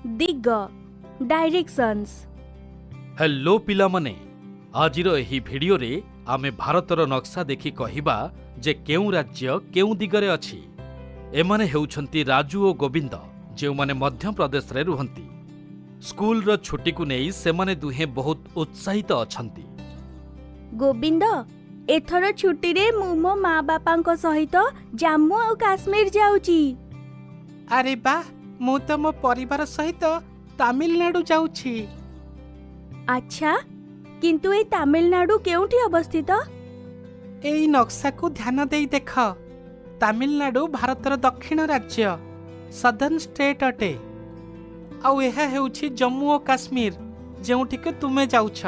दिग directions. Hello पिलामने, आजिर एही video रे आमे भारतर नक्शा देखि कहिबा जे केउ राज्य केउ दिगरे अछि। एमाने हेउछंती राजू ओ गोविंद, जेउ माने मध्य प्रदेश रे रुहंती। स्कूल रो छुट्टी को नेई सेमाने दुहे बहुत उत्साहित अछंती। गोविंद, एथर छुट्टी रे मु मो माँ बापांको सहित जम्मू और काश्मीर जाउची। अरे बा, मु तो मो परिवार सहित तमिलनाडु जाउछि। अच्छा, किंतु ए तमिलनाडु केउठी अवस्थित? एई नक्शा को ध्यान देई देख। तमिलनाडु भारतर दक्षिण राज्य, सदर्न स्टेट अटे। आउ एहा हेउछि जम्मू और काश्मीर, जेउठिक तुमे जाउछ।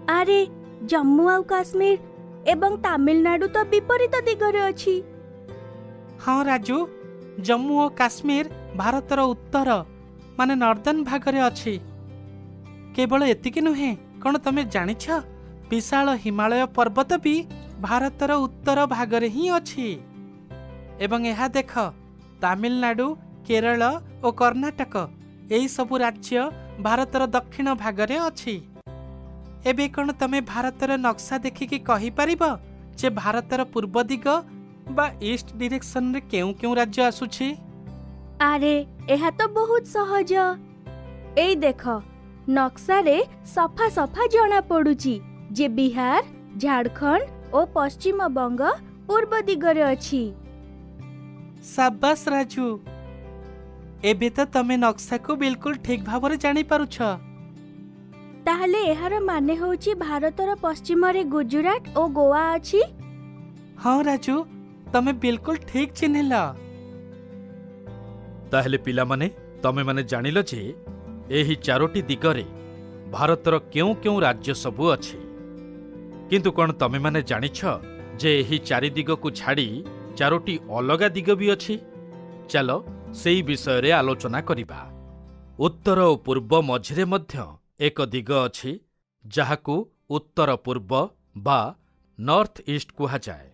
अरे, जम्मू और काश्मीर एवं तमिलनाडु तो विपरीत दिगरे अछि। हाँ राजू, जम्मू और काश्मीर भारतर उत्तर माने नॉर्दर्न भागरे अछि। केवल एतिକି नुहे, कौन तमे जानिछ विशाल हिमालय पर्वत भी भारतर उत्तर भागरे ही अछि। एवं एहा देख, तमिलनाडु, केरल और कर्नाटक एई सबु राज्य भारतर दक्षिण भागरे अछि। एबे कौन तमे भारतर नक्शा देखिकी कहि परिबो जे भारतर पूर्व दिग बा ईस्ट डायरेक्शन रे केउ केउ राज्य आसुछि? अरे, एहा तो बहुत सहज। एई देख, नक्शा रे सफा सफा जना पडुची जे बिहार, झारखंड और पश्चिम बंग पूर्व दिगरे अछि। शाबाश राजू, एबे तो तमे नक्शा को बिल्कुल ठीक भावरे जानि पारुछ। ताहले एहार माने होची भारतर पश्चिम रे गुजरात और गोवा अछि। हाँ राजू, तमे बिल्कुल ठीक चिन्हिल। ताहेले पिलामने, तमे माने जानिल जे एही चारोटी दिगरे भारतर केउ केउ राज्य सबु अछि। किंतु कोन तमे माने जानिछ जे एही चारि दिग को छाड़ी चारोटी अलगा दिग भी अछि? चलो सेई विषय रे आलोचना करिबा। उत्तर और पूर्व मझिरे मध्य एक दिग अछि, जाहाकू उत्तर पूर्व बा नॉर्थ ईस्ट कुहा जाए।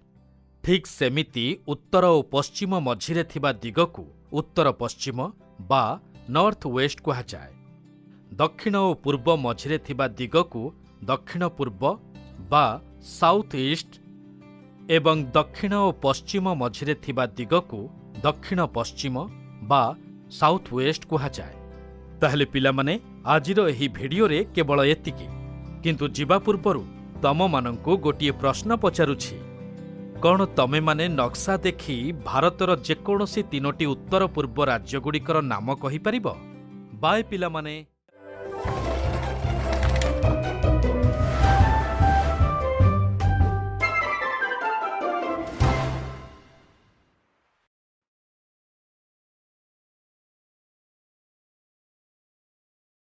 ठीक सेमिति उत्तर और पश्चिम मझिरे थिबा दिगकू उत्तर पश्चिम बा नॉर्थ वेस्ट कुहा जाए। दक्षिण और पूर्व मझिरे थिबा दिगकू दक्षिण पूर्व बा साउथ ईस्ट एवं दक्षिण और पश्चिम मझिरे थिबा दिगकू दक्षिण पश्चिम बा साउथ वेस्ट कुहा जाए। ताहले पिलामने, आजिर एही भिडियो रे केवल एतिकी। किंतु जीवा पूर्वरु तम मानंकु गोटिए प्रश्न पचारुछि। कौन तमे माने नक्शा देखि भारतर जेकोसी तीनोटी उत्तर पूर्व राज्यगुड़िकर नाम कहि परिबो? बाय पिलामने।